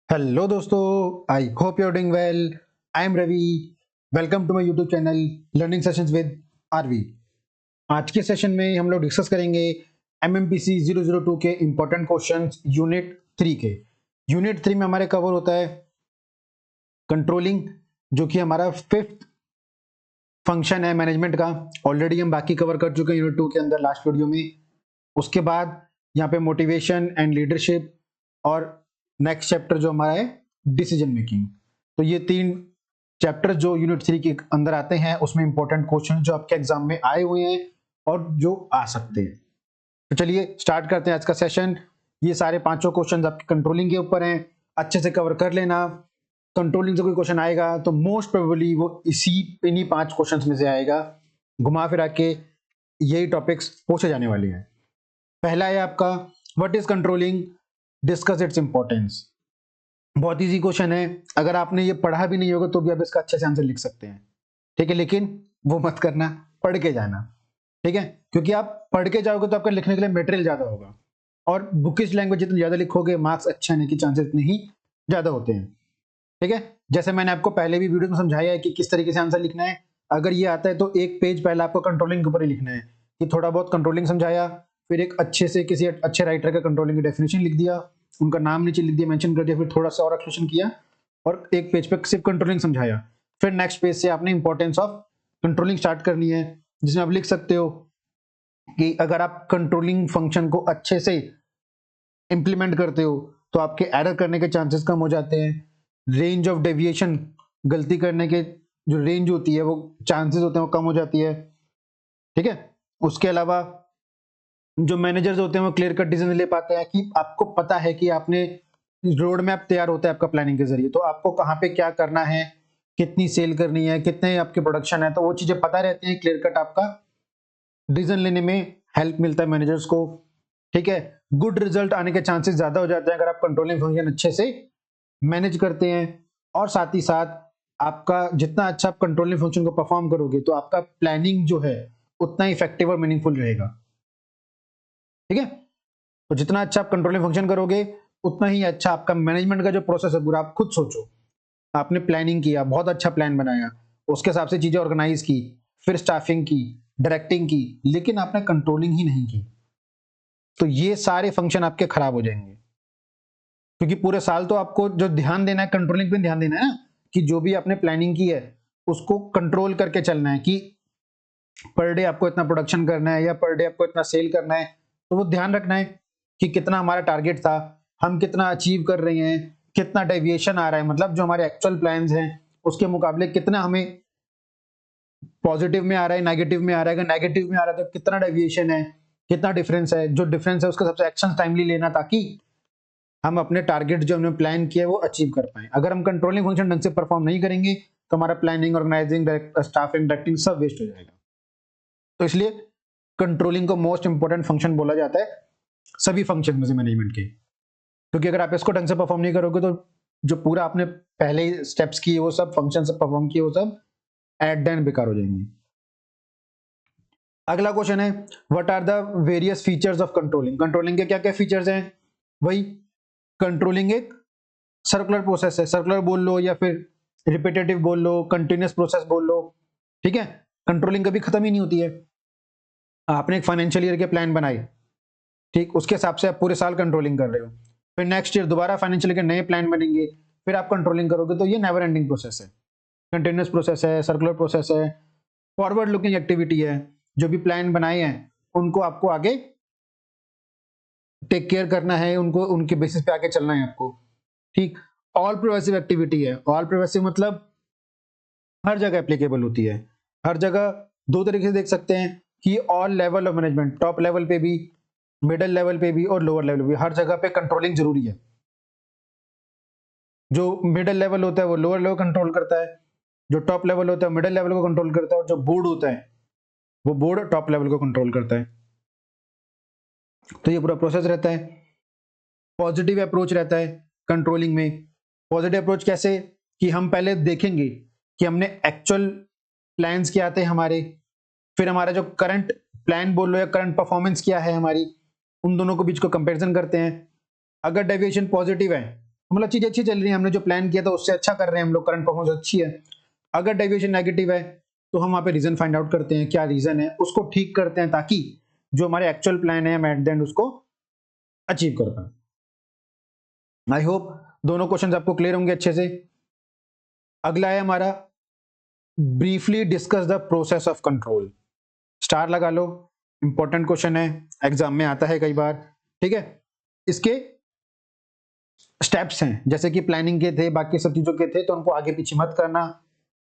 Hello दोस्तों, I hope you are doing well. I am Ravi. Welcome to my YouTube channel learning sessions with RV. आज के session में हम लोग discuss करेंगे एमएमपीसी 002 के इंपॉर्टेंट क्वेश्चंस यूनिट 3 के। यूनिट 3 में हमारे कवर होता है कंट्रोलिंग, जो कि हमारा फिफ्थ फंक्शन है मैनेजमेंट का। ऑलरेडी हम बाकी कवर कर चुके हैं यूनिट 2 के अंदर लास्ट वीडियो में। उसके बाद यहाँ पे मोटिवेशन एंड लीडरशिप और नेक्स्ट चैप्टर जो हमारा है डिसीजन मेकिंग। तो ये तीन चैप्टर जो यूनिट 3 के अंदर आते हैं, उसमें इंपॉर्टेंट क्वेश्चन जो आपके एग्जाम में आए हुए हैं और जो आ सकते हैं। तो चलिए स्टार्ट करते हैं आज का सेशन। ये सारे पांचों क्वेश्चन आपके कंट्रोलिंग के ऊपर हैं, अच्छे से कवर कर लेना। कंट्रोलिंग से कोई क्वेश्चन आएगा तो मोस्ट प्रोबेबली वो इन्हीं 5 क्वेश्चंस में से आएगा। घुमा फिरा के यही टॉपिक्स पूछे जाने वाले हैं। पहला है आपका what is controlling, discuss its importance. बहुत इजी क्वेश्चन है, अगर आपने ये पढ़ा भी नहीं होगा तो भी आप इसका अच्छे से आंसर लिख सकते हैं, ठीक है। लेकिन वो मत करना, पढ़ के जाना, ठीक है। क्योंकि आप पढ़ के जाओगे तो आपका लिखने के लिए मटेरियल ज्यादा होगा, और बुकिश लैंग्वेज जितनी ज्यादा लिखोगे मार्क्स अच्छे आने के चांसेस इतने ही ज्यादा होते हैं, ठीक है। जैसे मैंने आपको पहले भी वीडियो में समझाया है कि किस तरीके से आंसर लिखना है। अगर ये आता है तो एक पेज पहले आपको कंट्रोलिंग के ऊपर ही लिखना है, कि थोड़ा बहुत कंट्रोलिंग समझाया, फिर एक अच्छे से किसी अच्छे राइटर का कंट्रोलिंग की डेफिनेशन लिख दिया, उनका नाम नीचे लिख दिया, मेंशन कर दिया, फिर थोड़ा सा और एक्सप्लेनेशन किया और एक पेज पे सिर्फ कंट्रोलिंग समझाया। फिर नेक्स्ट पेज से आपने इंपॉर्टेंस ऑफ कंट्रोलिंग स्टार्ट करनी है, जिसमें आप लिख सकते हो कि अगर आप कंट्रोलिंग फंक्शन को अच्छे से इंप्लीमेंट करते हो तो आपके एरर करने के चांसेस कम हो जाते हैं। रेंज ऑफ डेविएशन, गलती करने के जो रेंज होती है वो चांसेस होते हैं वो कम हो जाती है, ठीक है। उसके अलावा जो मैनेजर्स होते हैं वो क्लियर कट डिसीजन ले पाते हैं, कि आपको पता है कि आपने रोड मैप तैयार होता है आपका प्लानिंग के जरिए, तो आपको कहाँ पे क्या करना है, कितनी सेल करनी है, कितने आपके प्रोडक्शन है, तो वो चीजें पता रहती हैं। क्लियर कट आपका डिसीजन लेने में हेल्प मिलता है मैनेजर्स को, ठीक है। गुड रिजल्ट आने के चांसेस ज्यादा हो जाते हैं अगर आप कंट्रोलिंग फंक्शन अच्छे से मैनेज करते हैं। और साथ ही साथ आपका जितना अच्छा आप कंट्रोलिंग फंक्शन को परफॉर्म करोगे तो आपका प्लानिंग जो है उतना इफेक्टिव और मीनिंगफुल रहेगा, ठीक है। तो जितना अच्छा आप कंट्रोलिंग फंक्शन करोगे उतना ही अच्छा आपका मैनेजमेंट का जो प्रोसेस है पूरा। आप खुद सोचो, आपने प्लानिंग किया, बहुत अच्छा प्लान बनाया, उसके हिसाब से चीजें ऑर्गेनाइज की, फिर स्टाफिंग की, डायरेक्टिंग की, लेकिन आपने कंट्रोलिंग ही नहीं की, तो ये सारे फंक्शन आपके खराब हो जाएंगे। क्योंकि पूरे साल तो आपको जो ध्यान देना है कंट्रोलिंग पे ध्यान देना है ना, कि जो भी आपने प्लानिंग की है उसको कंट्रोल करके चलना है, कि पर डे आपको इतना प्रोडक्शन करना है या पर डे आपको इतना सेल करना है। तो वो ध्यान रखना है कि कितना हमारा टारगेट था, हम कितना अचीव कर रहे हैं, कितना डेविएशन आ रहा है, मतलब जो हमारे एक्चुअल प्लान्स हैं उसके मुकाबले कितना हमें पॉजिटिव में आ रहा है, नेगेटिव में आ रहा है। अगर नेगेटिव में आ रहा है तो कितना डेविएशन है, कितना डिफरेंस है। जो डिफरेंस है उसका सबसे एक्शन टाइमली लेना, ताकि हम अपने टारगेट जो हमने प्लान किया है वो अचीव कर पाए। अगर हम कंट्रोलिंग फंक्शन ढंग से परफॉर्म नहीं करेंगे तो हमारा प्लानिंग, ऑर्गेनाइजिंग, स्टाफिंग, डायरेक्टिंग सब वेस्ट हो जाएगा। तो इसलिए कंट्रोलिंग को मोस्ट इंपोर्टेंट फंक्शन बोला जाता है सभी फंक्शन में से मैनेजमेंट के। क्योंकि अगर आप इसको ढंग से परफॉर्म नहीं करोगे तो जो पूरा आपने पहले स्टेप्स किए वो सब फंक्शन से परफॉर्म किए वो सब एट द एंड बेकार हो जाएंगे। अगला क्वेश्चन है what are the various features of controlling. Controlling के क्या क्या फीचर्स हैं? वही, कंट्रोलिंग एक सर्कुलर प्रोसेस है, सर्कुलर बोल लो या फिर रिपीटेटिव बोल लो, कंटिन्यूअस प्रोसेस बोल लो, ठीक है। कंट्रोलिंग कभी खत्म ही नहीं होती है। आपने एक फाइनेंशियल ईयर के प्लान बनाए, ठीक, उसके हिसाब से आप पूरे साल कंट्रोलिंग कर रहे हो, फिर नेक्स्ट ईयर दोबारा फाइनेंशियल के नए प्लान बनेंगे, फिर आप कंट्रोलिंग करोगे। तो ये नेवर एंडिंग प्रोसेस है, कंटिन्यूअस प्रोसेस है, सर्कुलर प्रोसेस है, फॉरवर्ड लुकिंग एक्टिविटी है। जो भी प्लान बनाए हैं उनको आपको आगे टेक केयर करना है, उनको उनके बेसिस पे आगे चलना है आपको, ठीक। ऑल प्रोग्रेसिव एक्टिविटी है। ऑल प्रोग्रेसिव मतलब हर जगह एप्लीकेबल होती है, हर जगह। दो तरीके से देख सकते हैं कि all level of management, top level पे भी, मिडिल लेवल पे भी और लोअर लेवल पे भी, हर जगह पे कंट्रोलिंग जरूरी है। जो मिडिल लेवल होता है वो लोअर लेवल कंट्रोल करता है, जो टॉप लेवल होता है मिडिल लेवल को कंट्रोल करता है, और जो बोर्ड होता है वो बोर्ड टॉप लेवल को कंट्रोल करता है। तो ये पूरा प्रोसेस रहता है। पॉजिटिव अप्रोच रहता है कंट्रोलिंग में। पॉजिटिव अप्रोच कैसे? कि हम पहले देखेंगे कि हमने एक्चुअल प्लान्स क्या थे हमारे, फिर हमारा जो करंट प्लान बोल लो या करंट परफॉर्मेंस क्या है हमारी, उन दोनों को बीच को कंपैरिजन करते हैं। अगर डेविएशन पॉजिटिव है मतलब चीज़ अच्छी चल रही है, हमने जो प्लान किया था उससे अच्छा कर रहे हैं हम लोग, करंट परफॉर्मेंस अच्छी है। अगर डेविएशन नेगेटिव है तो हम वहाँ पे रीज़न फाइंड आउट करते हैं, क्या रीज़न है, उसको ठीक करते हैं ताकि जो हमारे एक्चुअल प्लान है हम एट द एंड उसको अचीव कर पाए। आई होप दोनों क्वेश्चंस आपको क्लियर होंगे अच्छे से। अगला है हमारा briefly discuss the process of control. Star लगा लो, इंपॉर्टेंट क्वेश्चन है, एग्जाम में आता है कई बार। ठीक है, इसके स्टेप्स हैं, जैसे कि प्लानिंग के थे, बाकी सब चीजों के थे, तो उनको आगे पीछे मत करना।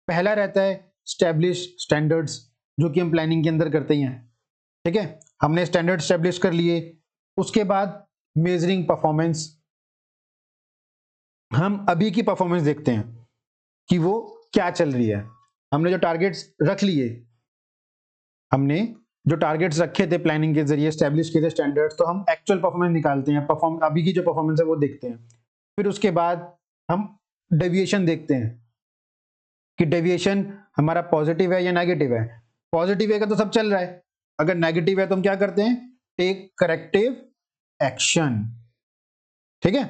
पहला रहता है स्टैब्लिश स्टैंडर्ड्स, जो कि हम प्लानिंग के अंदर करते ही हैं। ठीक है, हमने स्टैंडर्ड स्टैब्लिश कर लिए। उसके बाद मेजरिंग परफॉर्मेंस, हम अभी की परफॉर्मेंस देखते हैं कि वो क्या चल रही है। हमने जो टारगेट्स रख लिए, हमने जो टारगेट्स रखे थे प्लानिंग के जरिए, स्टैब्लिश किए थे स्टैंडर्ड्स, तो हम एक्चुअल परफॉर्मेंस निकालते हैं, अभी की जो परफॉर्मेंस है वो देखते हैं। फिर उसके बाद हम डेविएशन देखते हैं कि डेविएशन हमारा पॉजिटिव है या नेगेटिव है। पॉजिटिव है का तो सब चल रहा है, अगर नेगेटिव है तो हम क्या करते हैं, टेक करेक्टिव एक्शन। ठीक है,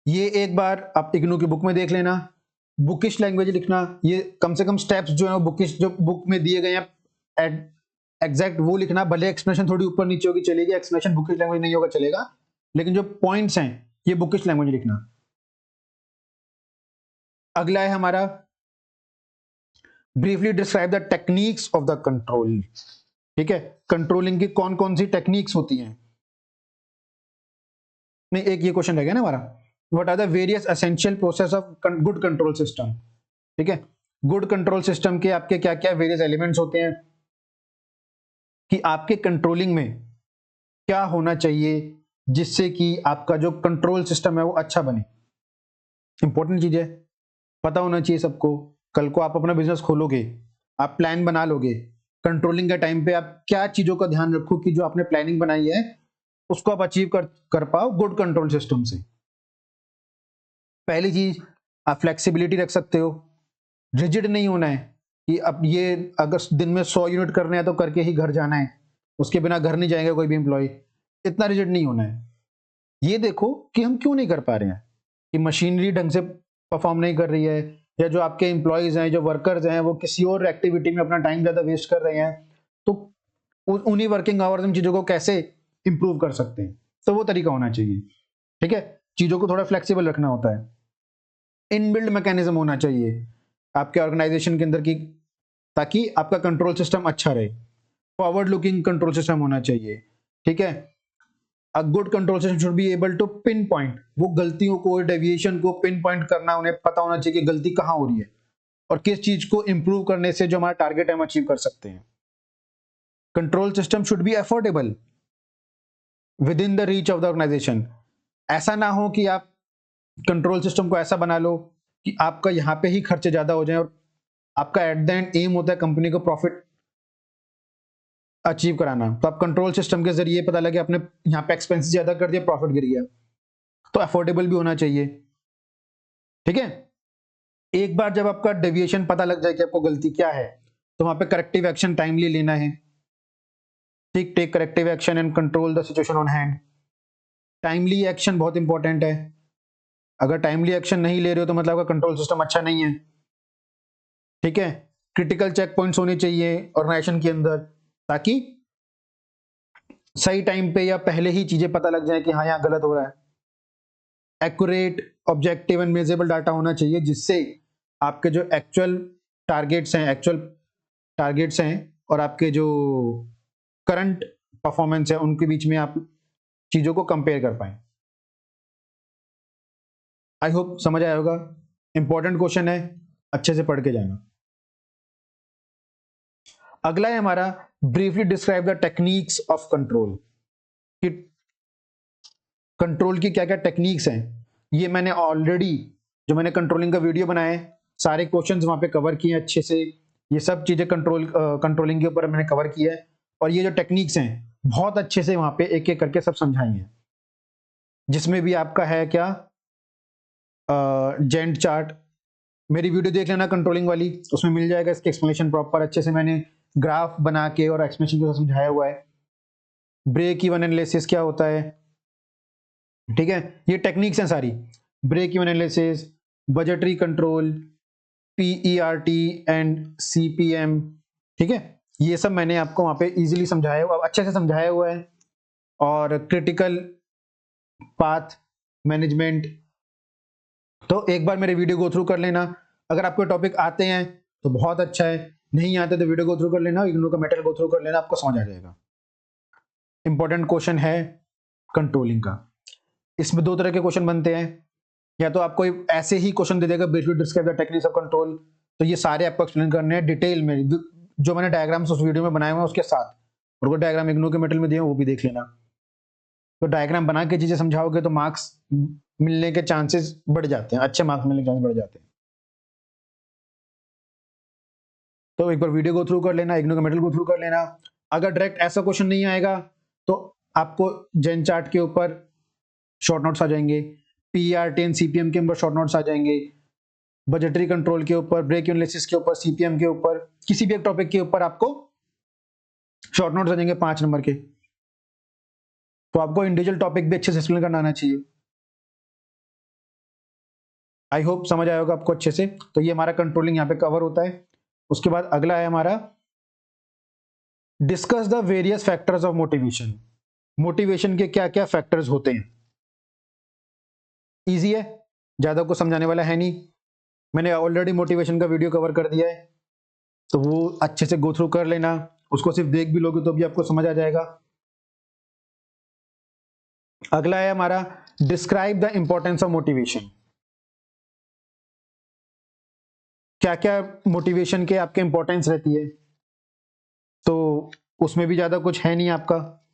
ये एक बार आप इग्नू की बुक में देख लेना, बुकिश लैंग्वेज लिखना, ये कम से कम स्टेप्स जो है बुकिश जो बुक में दिए गए हैं एग्जैक्ट वो लिखना। भले एक्सप्लेनेशन थोड़ी ऊपर नीचे होगी चलेगी, एक्सप्लेनेशन बुकिश लैंग्वेज नहीं होगा चलेगा, लेकिन जो पॉइंट्स हैं ये बुकिश लैंग्वेज लिखना। अगला है हमारा briefly describe the techniques of the control. ठीक है, कंट्रोलिंग की कौन कौन सी टेक्निक्स होती हैं। नहीं, एक ये क्वेश्चन रह गया ना हमारा, what are the various essential process of good control system. ठीक है, गुड कंट्रोल सिस्टम के आपके क्या क्या वेरियस एलिमेंट्स होते हैं, कि आपके कंट्रोलिंग में क्या होना चाहिए जिससे कि आपका जो कंट्रोल सिस्टम है वो अच्छा बने। इंपॉर्टेंट चीज है, पता होना चाहिए सबको। कल को आप अपना बिजनेस खोलोगे, आप प्लान बना लोगे, कंट्रोलिंग के टाइम पे आप क्या चीजों का ध्यान रखो कि जो आपने प्लानिंग बनाई है उसको आप अचीव कर पाओ गुड कंट्रोल सिस्टम से। पहली चीज, आप फ्लेक्सिबिलिटी रख सकते हो, रिजिड नहीं होना है कि अब ये अगर दिन में 100 यूनिट करने हैं तो करके ही घर जाना है, उसके बिना घर नहीं जाएगा कोई भी एम्प्लॉय। इतना रिजिड नहीं होना है। ये देखो कि हम क्यों नहीं कर पा रहे हैं, कि मशीनरी ढंग से परफॉर्म नहीं कर रही है, या जो आपके एम्प्लॉयज हैं, जो वर्कर्स हैं, वो किसी और एक्टिविटी में अपना टाइम ज्यादा वेस्ट कर रहे हैं, तो उन्हीं वर्किंग आवर्स में चीजों को कैसे इंप्रूव कर सकते हैं, तो वो तरीका होना चाहिए। ठीक है, चीजों को थोड़ा फ्लेक्सिबल रखना होता है। इनबिल्ड मैकेनिज्म होना चाहिए आपके ऑर्गेनाइजेशन के अंदर की, ताकि आपका कंट्रोल सिस्टम अच्छा रहे। फॉरवर्ड लुकिंग कंट्रोल सिस्टम होना चाहिए। ठीक है, a good control system should be able to pinpoint, वो गलतियों को, डेविएशन को पिन पॉइंट करना, उन्हें पता होना चाहिए कि गलती कहाँ हो रही है और किस चीज को इंप्रूव करने से जो हमारा टारगेट है हम अचीव कर सकते हैं। Control system should be affordable within the reach of the organisation. ऐसा ना हो कि आप कंट्रोल सिस्टम को ऐसा बना लो कि आपका यहाँ पे ही खर्चे ज्यादा हो जाए और आपका एट द एंड एम होता है कंपनी को प्रॉफिट अचीव कराना, तो आप कंट्रोल सिस्टम के जरिए पता लगे आपने यहाँ पे एक्सपेंसेस ज्यादा कर दिया, प्रॉफिट गिर गया, तो अफोर्डेबल भी होना चाहिए। ठीक है, एक बार जब आपका डेविएशन पता लग जाए कि आपको गलती क्या है, तो वहां पे करेक्टिव एक्शन टाइमली लेना है। ठीक, take corrective action and control the situation on hand. Timely action बहुत इंपॉर्टेंट है, अगर टाइमली एक्शन नहीं ले रहे हो तो मतलब आपका कंट्रोल सिस्टम अच्छा नहीं है। ठीक है, क्रिटिकल चेक पॉइंट्स होने चाहिए ऑर्गेनाइजेशन के अंदर, ताकि सही टाइम पे या पहले ही चीजें पता लग जाए कि हाँ यहाँ गलत हो रहा है। Accurate, objective and measurable data होना चाहिए, जिससे आपके जो एक्चुअल टारगेट्स हैं और आपके जो करंट परफॉर्मेंस है उनके बीच में आप चीजों को कंपेयर कर पाए। आई होप समझ आया होगा, इंपॉर्टेंट क्वेश्चन है, अच्छे से पढ़ के जाना। अगला है हमारा briefly describe the techniques of control, कि कंट्रोल की क्या क्या टेक्निक्स हैं। ये मैंने ऑलरेडी जो मैंने कंट्रोलिंग का वीडियो बनाया है, सारे क्वेश्चंस वहां पे कवर किए हैं अच्छे से, ये सब चीजें कंट्रोलिंग के ऊपर मैंने कवर किया है, और ये जो टेक्निक्स हैं बहुत अच्छे से वहां पे एक एक करके सब समझाई हैं, जिसमें भी आपका है क्या जेंट चार्ट, मेरी वीडियो देख लेना कंट्रोलिंग वाली, उसमें मिल जाएगा इसकी एक्सप्लेनेशन प्रॉपर, अच्छे से मैंने ग्राफ बना के और एक्सप्लेनेशन के साथ समझाया हुआ है। ब्रेक इवन एनालिसिस क्या होता है, ठीक है, ये टेक्निक्स हैं सारी, break even analysis, budgetary control, PERT and CPM, ठीक है, ये सब मैंने आपको वहां पे इजीली समझाया हुआ, अच्छे से समझाया हुआ है। और क्रिटिकल पाथ मैनेजमेंट, तो एक बार मेरे वीडियो गो थ्रू कर लेना। अगर आपको टॉपिक आते हैं तो बहुत अच्छा है, नहीं आते तो वीडियो गो थ्रू कर लेना, इग्नोर का मटेरियल गो थ्रू कर लेना, आपको समझ आ जाएगा। इंपॉर्टेंट क्वेश्चन है कंट्रोलिंग का। इसमें दो तरह के क्वेश्चन बनते हैं, या तो आपको ऐसे ही क्वेश्चन दे देगा briefly describe the techniques of control, तो ये सारे आपको एक्सप्लेन करने हैं डिटेल में, जो मैंने डायग्राम्स उस वीडियो में बनाए हुए हैं उसके साथ, और वो डायग्राम इग्नोर के मटेरियल में दिए वो भी देख लेना। तो डायग्राम बना के चीजें समझाओगे तो मार्क्स मिलने के चांसेस बढ़ जाते हैं, अच्छे मार्क्स मिलने के चांसेस बढ़ जाते हैं। तो एक बार वीडियो गो थ्रू कर लेना, इग्नोर का मटेरियल गो थ्रू कर लेना। अगर डायरेक्ट ऐसा क्वेश्चन नहीं आएगा तो आपको जेन चार्ट के ऊपर शॉर्ट नोट्स आ जाएंगे, PERT एंड CPM के ऊपर शॉर्ट नोट्स आ जाएंगे, बजटरी कंट्रोल के ऊपर, ब्रेक एनालिसिस के ऊपर, CPM के ऊपर, किसी भी एक टॉपिक के ऊपर आपको शॉर्ट नोट्स आ जाएंगे 5 नंबर के। तो आपको इंडिविजुअल टॉपिक भी अच्छे से एक्सप्लेन करना आना चाहिए। आई होप समझ आया होगा आपको अच्छे से। तो ये हमारा कंट्रोलिंग यहाँ पे कवर होता है। उसके बाद अगला है हमारा discuss the various factors of motivation. Motivation के क्या क्या फैक्टर्स होते हैं। इजी है, ज्यादा कुछ समझाने वाला है नहीं, मैंने ऑलरेडी मोटिवेशन का वीडियो कवर कर दिया है, तो वो अच्छे से गो थ्रू कर लेना, उसको सिर्फ देख भी लोगे तो भी आपको समझ आ जाएगा। अगला है हमारा describe the importance of motivation. क्या क्या मोटिवेशन के आपके इंपॉर्टेंस रहती है, तो उसमें भी ज्यादा कुछ है नहीं आपका,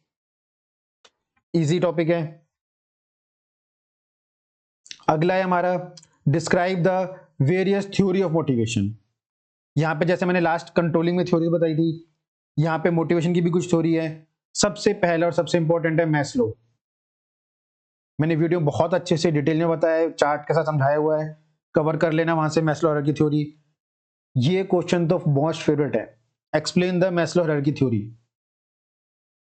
इजी टॉपिक है। अगला है हमारा describe the various theory of motivation. यहां पे जैसे मैंने लास्ट कंट्रोलिंग में थ्योरी बताई थी, यहाँ पे मोटिवेशन की भी कुछ थ्योरी है। सबसे पहला और सबसे इंपॉर्टेंट है मैस्लो। मैंने वीडियो बहुत अच्छे से डिटेल में बताया है, चार्ट के साथ समझाया हुआ है, कवर कर लेना वहां से मैस्लो हायरार्की थ्योरी। ये क्वेश्चन तो मोस्ट फेवरेट है, explain the Maslow hierarchy theory.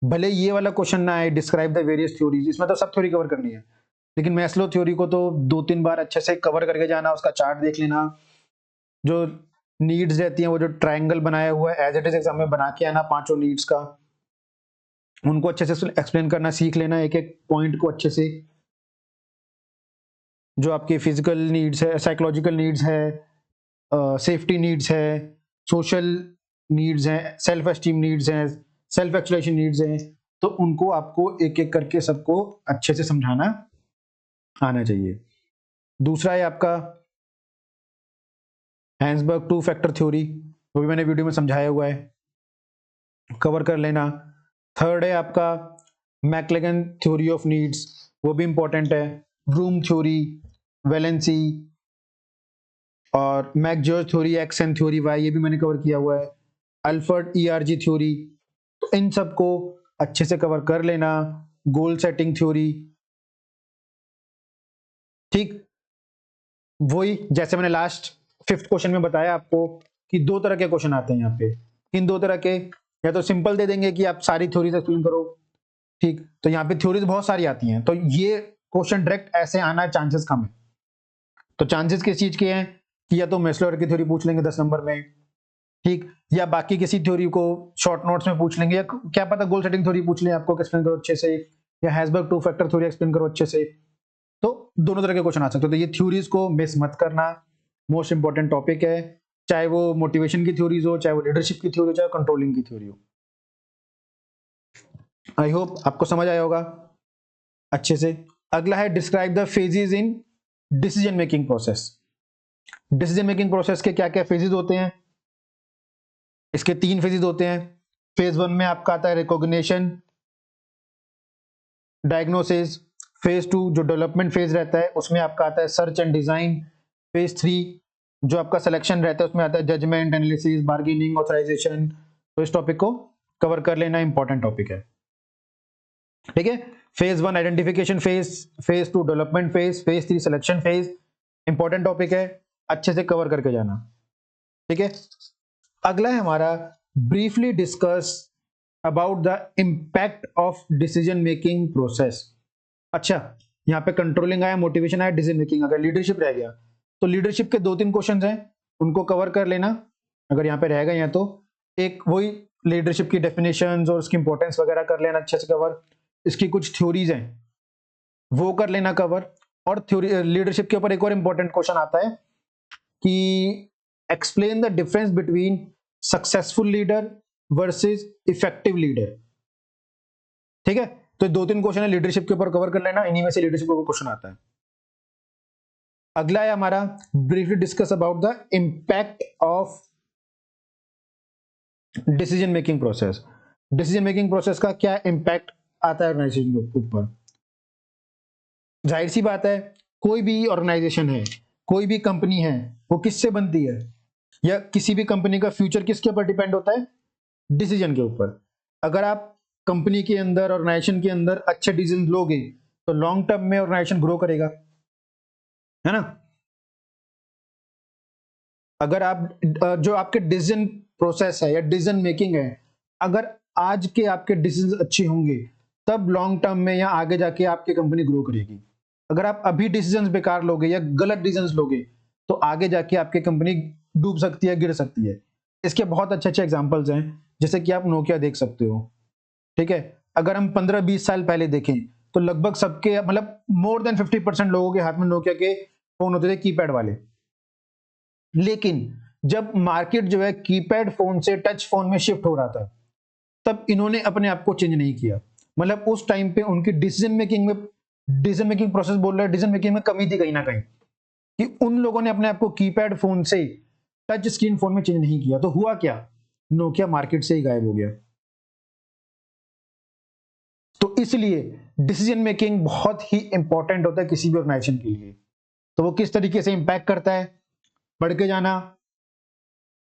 भले ये वाला क्वेश्चन ना आए डिस्क्राइब द वेरियस थ्योरीज, इसमें तो सब थ्योरी कवर करनी है, लेकिन मैस्लो थ्योरी को तो 2-3 बार अच्छे से कवर करके जाना, उसका चार्ट देख लेना, जो नीड्स रहती हैं वो जो ट्रायंगल बनाया हुआ है एज इट इज एग्जाम में बना के आना, 5 नीड्स का, उनको अच्छे से एक्सप्लेन करना सीख लेना, एक एक पॉइंट को अच्छे से, जो आपके फिजिकल नीड्स है, साइकोलॉजिकल नीड्स है, सेफ्टी नीड्स है, सोशल नीड्स हैं, सेल्फ एस्टीम नीड्स हैं, सेल्फ एक्सप्रेशन नीड्स हैं, तो उनको आपको एक एक करके सबको अच्छे से समझाना आना चाहिए। दूसरा है आपका हैंसबर्ग 2 फैक्टर थ्योरी, वो भी मैंने वीडियो में समझाया हुआ है, कवर कर लेना। थर्ड है आपका मैक्लेगन थ्योरी ऑफ नीड्स, वो भी इंपॉर्टेंट है। ब्रूम थ्योरी, वैलेंसी और मैकजॉर्ज theory, X and theory Y, ये भी मैंने कवर किया हुआ है। अल्फर्ड ERG थ्योरी, तो इन सबको अच्छे से कवर कर लेना। गोल सेटिंग थ्योरी, ठीक, वही जैसे मैंने लास्ट 5th क्वेश्चन में बताया आपको कि 2 तरह के क्वेश्चन आते हैं यहाँ पे। इन 2 तरह के, या तो सिंपल दे देंगे कि आप सारी थ्योरीज एक्सप्लेन करो, ठीक, तो यहाँ पे थ्योरीज बहुत सारी आती हैं, तो ये क्वेश्चन डायरेक्ट ऐसे आना चांसेस कम है। तो चांसेस किस चीज के हैं कि या तो मैस्लो हायरार्की थ्योरी पूछ लेंगे 10 नंबर में, ठीक, या बाकी किसी थ्योरी को शॉर्ट नोट्स में पूछ लेंगे, या क्या पता गोल सेटिंग थ्योरी पूछ लें आपको एक्सप्लेन करो अच्छे से, या हैंसबर्ग 2 फैक्टर थ्योरी एक्सप्लेन करो अच्छे से। तो दोनों तरह के क्वेश्चन आ सकते हैं, तो ये थ्योरीज को मिस मत करना, मोस्ट इंपॉर्टेंट टॉपिक है, चाहे वो मोटिवेशन की थ्योरीज हो, चाहे वो लीडरशिप की थ्योरी हो, चाहे कंट्रोलिंग की थ्योरी हो। आई होप आपको समझ आया होगा अच्छे से। अगला है describe the phases in decision making process. Decision making process के क्या क्या फेजेस होते हैं, इसके 3 फेजेस होते हैं। फेज 1 में आपका आता है रिकॉग्निशन, डायग्नोसिस। फेज 2 जो डेवलपमेंट फेज रहता है उसमें आपका आता है सर्च एंड डिजाइन। फेज 3 जो आपका सिलेक्शन रहता है उसमें आता है जजमेंट, एनालिसिस, बार्गेनिंग, ऑथराइजेशन। तो इस टॉपिक को कवर कर लेना, इंपॉर्टेंट टॉपिक है, ठीक है। Phase 1 identification phase, phase 2 development phase, phase 3 selection phase, important topic है, अच्छे से कवर करके जाना, ठीक है। अगला है हमारा briefly discuss about the impact of decision making process. अच्छा, यहाँ पे कंट्रोलिंग आया, मोटिवेशन आया, डिसीजन मेकिंग आ गया, लीडरशिप रह गया। तो लीडरशिप के 2-3 क्वेश्चंस हैं, उनको कवर कर लेना अगर यहाँ पे रह गए हैं तो। एक वही लीडरशिप की डेफिनेशंस और उसकी इंपॉर्टेंस वगैरह कर लेना अच्छे से कवर। इसकी कुछ थ्योरीज हैं वो कर लेना कवर। और थ्योरी लीडरशिप के ऊपर एक और इंपॉर्टेंट क्वेश्चन आता है कि explain the difference between successful leader versus effective leader. ठीक है, तो 2-3 क्वेश्चन है लीडरशिप के ऊपर कवर कर लेना, इन्हीं में से लीडरशिप के ऊपर क्वेश्चन आता है। अगला है हमारा briefly discuss about the impact of decision making process. Decision making process का क्या इंपैक्ट आता है ऑर्गेनाइजेशन के ऊपर। जाहिर सी बात है, कोई भी ऑर्गेनाइजेशन है, कोई भी कंपनी है, वो किससे बनती है, या किसी भी कंपनी का फ्यूचर किसके ऊपर डिपेंड होता है, डिसीजन के ऊपर। अगर आप कंपनी के अंदर, ऑर्गेनाइजेशन के अंदर अच्छे डिसीजन लोगे तो लॉन्ग टर्म में ऑर्गेनाइजेशन ग्रो करेगा, है ना। अगर आप जो आपके डिसीजन प्रोसेस है या डिसीजन मेकिंग है, अगर आज के आपके डिसीजन अच्छे होंगे तब लॉन्ग टर्म में या आगे जाके आपकी कंपनी ग्रो करेगी। अगर आप अभी डिसीजंस बेकार लोगे या गलत डिसीजंस लोगे तो आगे जाके आपकी कंपनी डूब सकती है, गिर सकती है। इसके बहुत अच्छे अच्छे एग्जांपल्स हैं, जैसे कि आप नोकिया देख सकते हो। ठीक है, अगर हम 15-20 साल पहले देखें तो लगभग सबके, मतलब मोर देन 50% लोगों के हाथ में नोकिया के फोन होते थे, कीपैड वाले। लेकिन जब मार्केट जो है कीपैड फोन से टच फोन में शिफ्ट हो रहा था, तब इन्होंने अपने आप को चेंज नहीं किया। मतलब उस टाइम पे उनकी डिसीजन मेकिंग प्रोसेस बोल रहा है, डिसीजन मेकिंग में कमी थी कहीं ना कहीं, कि उन लोगों ने अपने आप को कीपैड फोन से टच स्क्रीन फोन में चेंज नहीं किया। तो हुआ क्या, नोकिया मार्केट से ही गायब हो गया। तो इसलिए डिसीजन मेकिंग बहुत ही इंपॉर्टेंट होता है किसी भी ऑर्गेनाइजेशन के लिए। तो वो किस तरीके से इंपैक्ट करता है, पढ़ के जाना।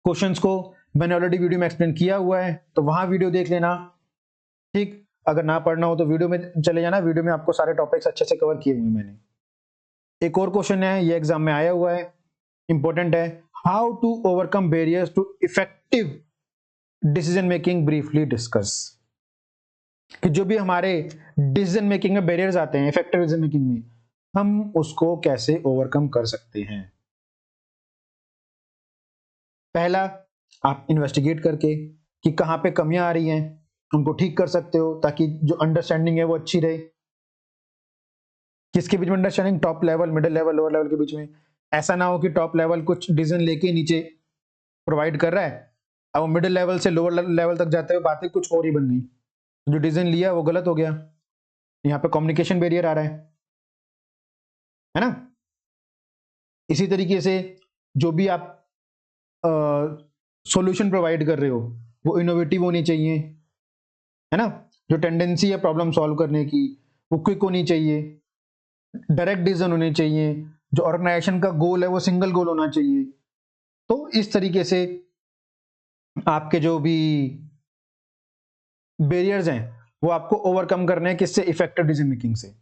क्वेश्चंस को मैंने ऑलरेडी वीडियो में एक्सप्लेन किया हुआ है, तो वहां वीडियो देख लेना। ठीक, अगर ना पढ़ना हो तो वीडियो में चले जाना, वीडियो में आपको सारे टॉपिक्स अच्छे से कवर किए हुए मैंने। एक और क्वेश्चन है, ये एग्जाम में आया हुआ है, इंपॉर्टेंट है। How to overcome barriers to effective decision making, briefly discuss. कि जो भी हमारे डिसीजन मेकिंग में बैरियर्स आते हैं, इफेक्टिव डिसीजन मेकिंग में, हम उसको कैसे ओवरकम कर सकते हैं। पहला, आप इन्वेस्टिगेट करके कि कहां पे कमियां आ रही हैं उनको ठीक कर सकते हो, ताकि जो अंडरस्टैंडिंग है वो अच्छी रहे। किसके बीच में understanding, top level, middle level, lower level के बीच में। ऐसा ना हो कि टॉप लेवल कुछ डिसीजन लेके नीचे प्रोवाइड कर रहा है, अब वो मिडिल लेवल से लोअर लेवल तक जाते हुए बातें कुछ और ही बन गई, जो डिसीजन लिया वो गलत हो गया। यहाँ पे कम्युनिकेशन बैरियर आ रहा है ना। इसी तरीके से जो भी आप सॉल्यूशन प्रोवाइड कर रहे हो वो इनोवेटिव होनी चाहिए, है ना। जो टेंडेंसी है प्रॉब्लम सॉल्व करने की वो क्विक होनी चाहिए, डायरेक्ट डिसीजन होने चाहिए, जो ऑर्गेनाइजेशन का गोल है वो सिंगल गोल होना चाहिए। तो इस तरीके से आपके जो भी बैरियर्स हैं वो आपको ओवरकम करने हैं, किससे, इफेक्टिव डिसीजन मेकिंग से।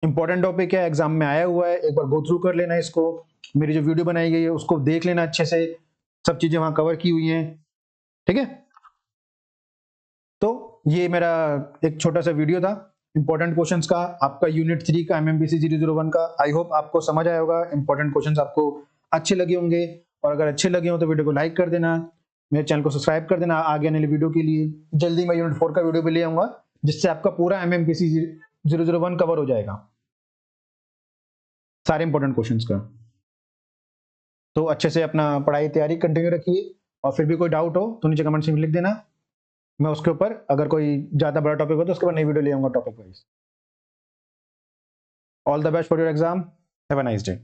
इंपॉर्टेंट टॉपिक है, एग्जाम में आया हुआ है, एक बार गो थ्रू कर लेना इसको। मेरी जो वीडियो बनाई गई है उसको देख लेना अच्छे से, सब चीजें वहां कवर की हुई हैं। ठीक है, तो ये मेरा एक छोटा सा वीडियो था इंपॉर्टेंट क्वेश्चंस का, आपका यूनिट 3 का एमएमपीसी 001 का। आई होप आपको समझ आया होगा, इंपॉर्टेंट क्वेश्चंस आपको अच्छे लगे होंगे। और अगर अच्छे लगे हो तो वीडियो को लाइक कर देना, मेरे चैनल को सब्सक्राइब कर देना आगे आने वाली वीडियो के लिए। जल्दी मैं यूनिट 4 का वीडियो भी ले आऊंगा, जिससे आपका पूरा एमएमपीसी 001 कवर हो जाएगा, सारे इंपॉर्टेंट क्वेश्चंस का। तो अच्छे से अपना पढ़ाई तैयारी कंटिन्यू रखिए, और फिर भी कोई डाउट हो तो नीचे कमेंट्स में लिख देना, मैं उसके ऊपर अगर कोई ज्यादा बड़ा टॉपिक हो तो उसके ऊपर नई वीडियो ले आऊंगा topic wise. All the best for your exam, have a nice day.